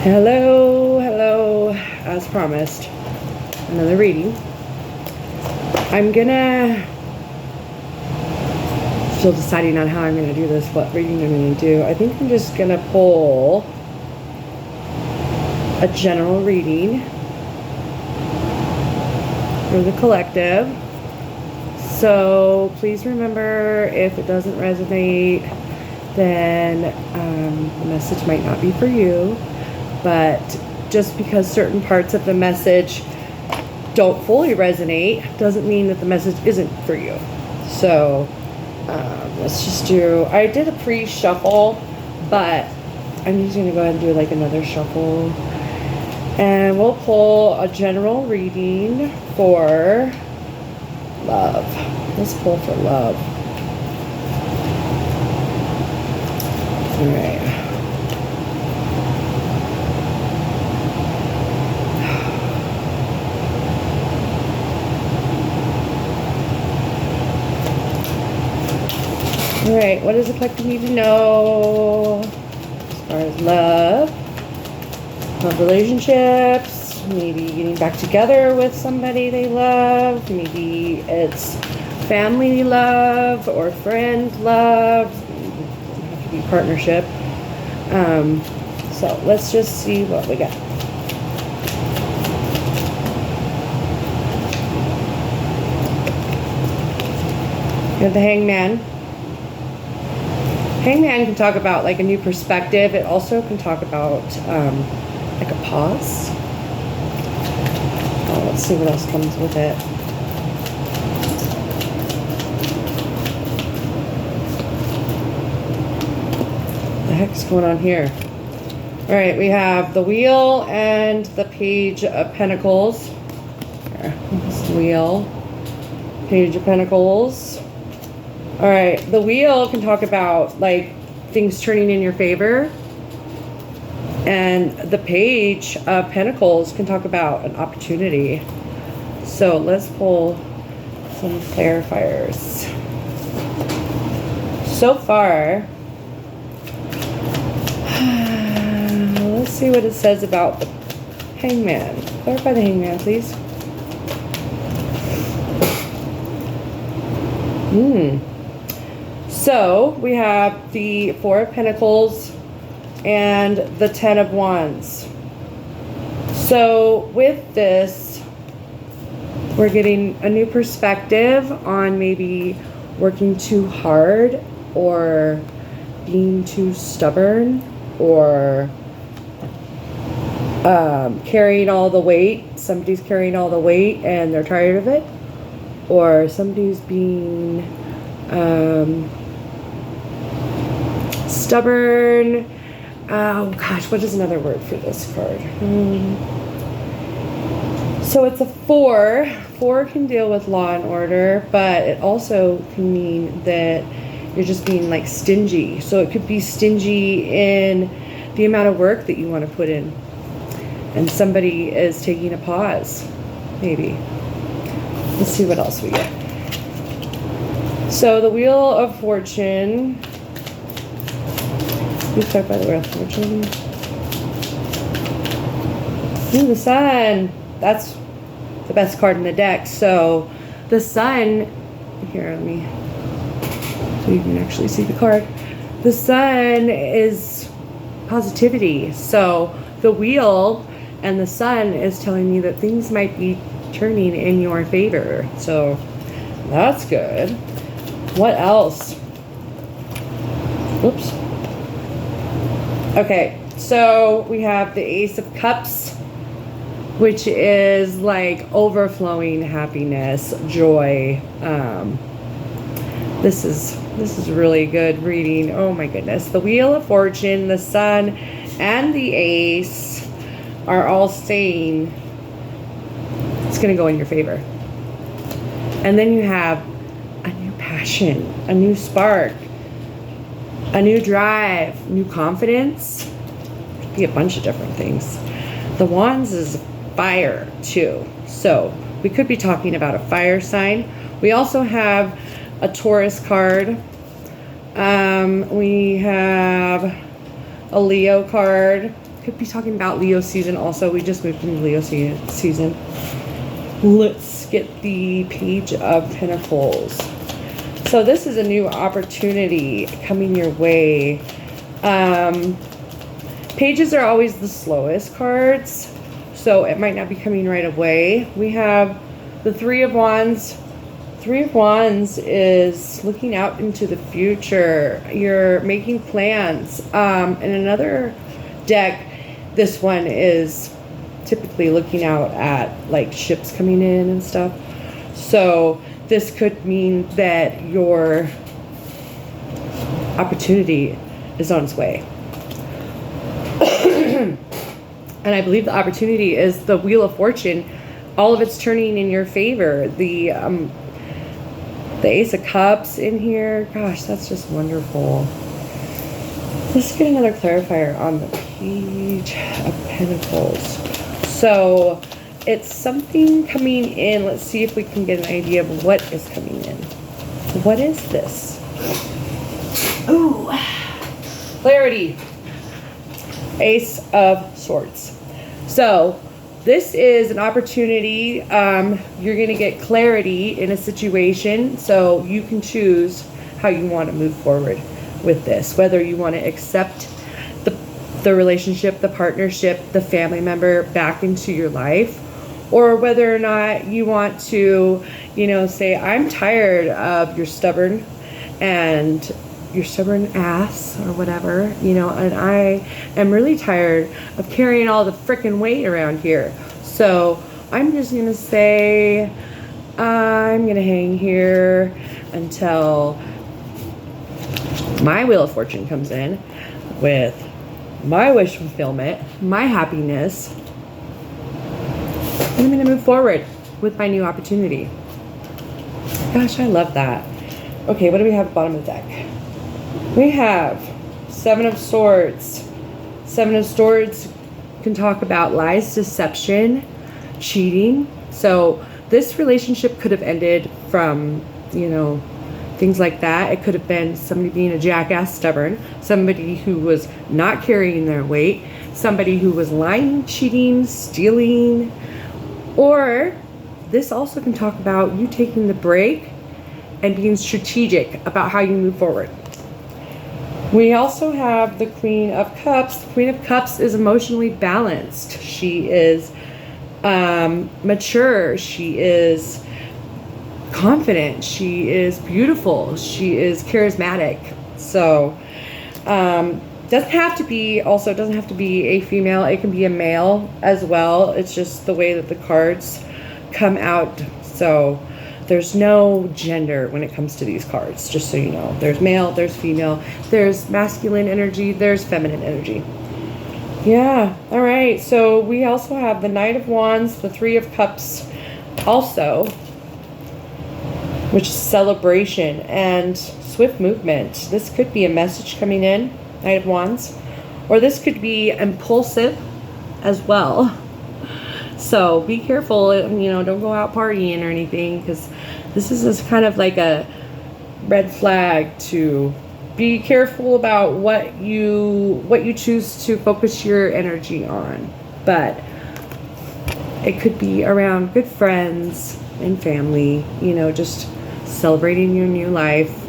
Hello, hello, as promised, another reading. I'm gonna, still deciding on how I'm gonna do this, what reading I'm gonna do. I think I'm just gonna pull a general reading for the collective. So please remember, if it doesn't resonate, then the message might not be for you. But just because certain parts of the message don't fully resonate doesn't mean that the message isn't for you. So let's just do, I did a pre-shuffle, but I'm just going to go ahead and do like another shuffle. And we'll pull a general reading for love. Let's pull for love. All right. All right, what does the collective need to know as far as love relationships, maybe getting back together with somebody they love, maybe it's family love or friend love, it doesn't have to be partnership. So let's just see what we got. We have the Hangman. Hangman can talk about like a new perspective. It also can talk about like a pause. Oh, let's see what else comes with it. What the heck's going on here? All right, we have the Wheel and the Page of Pentacles. This Wheel, Page of Pentacles. All right, the Wheel can talk about like things turning in your favor. And the Page of Pentacles can talk about an opportunity. So let's pull some clarifiers. So far, let's see what it says about the Hangman. Clarify the Hangman, please. So we have the Four of Pentacles and the Ten of Wands. So with this, we're getting a new perspective on maybe working too hard or being too stubborn or carrying all the weight. Somebody's carrying all the weight and they're tired of it. Or somebody's being stubborn. Oh gosh, what is another word for this card? So it's a 4. 4 can deal with law and order, but it also can mean that you're just being like stingy. So it could be stingy in the amount of work that you want to put in. And somebody is taking a pause, maybe. Let's see what else we get. So the Wheel of Fortune. Let's start by the Wheel of Fortune. Ooh, the Sun. That's the best card in the deck. So the Sun, here, let me, so you can actually see the card. The Sun is positivity. So the Wheel and the Sun is telling me that things might be turning in your favor. So that's good. What else? Whoops. Okay, so we have the Ace of Cups, which is like overflowing happiness, joy. This is really good reading. Oh my goodness. The Wheel of Fortune, the Sun, and the Ace are all saying it's going to go in your favor. And then you have a new passion, a new spark, a new drive, new confidence. Could be a bunch of different things. The Wands is fire too. So we could be talking about a fire sign. We also have a Taurus card. We have a Leo card. could be talking about Leo season also. We just moved into Leo season. Let's get the Page of Pentacles. So this is a new opportunity coming your way. Pages are always the slowest cards, so it might not be coming right away. We have the Three of Wands. Three of Wands is looking out into the future. You're making plans. In another deck, this one is typically looking out at like ships coming in and stuff. So this could mean that your opportunity is on its way. And I believe the opportunity is the Wheel of Fortune. All of it's turning in your favor. The Ace of Cups in here. Gosh, that's just wonderful. Let's get another clarifier on the Page of Pentacles. So it's something coming in. Let's see if we can get an idea of what is coming in. What is this? Ooh, clarity. Ace of Swords. So this is an opportunity. You're going to get clarity in a situation, so you can choose how you want to move forward with this, whether you want to accept the relationship, the partnership, the family member back into your life, or whether or not you want to, you know, say, I'm tired of your stubborn ass or whatever, you know, and I am really tired of carrying all the freaking weight around here. So I'm just going to say, I'm going to hang here until my Wheel of Fortune comes in with my wish fulfillment, my happiness. And I'm going to move forward with my new opportunity. Gosh, I love that. Okay, what do we have at the bottom of the deck? We have Seven of Swords. Seven of Swords can talk about lies, deception, cheating. So this relationship could have ended from, you know, things like that. It could have been somebody being a jackass, stubborn, somebody who was not carrying their weight, somebody who was lying, cheating, stealing. Or this also can talk about you taking the break and being strategic about how you move forward. We also have the Queen of Cups. The Queen of Cups is emotionally balanced. She is mature. She is confident. She is beautiful. She is charismatic. So doesn't have to be a female. It can be a male as well. It's just the way that the cards come out. So there's no gender when it comes to these cards, just so you know. There's male, there's female, there's masculine energy, there's feminine energy. Yeah, all right. So we also have the Knight of Wands, the Three of Cups also, which is celebration and swift movement. This could be a message coming in, Knight of Wands, or this could be impulsive as well. So be careful, you know, don't go out partying or anything, because this is kind of like a red flag to be careful about what you choose to focus your energy on. But it could be around good friends and family, you know, just celebrating your new life.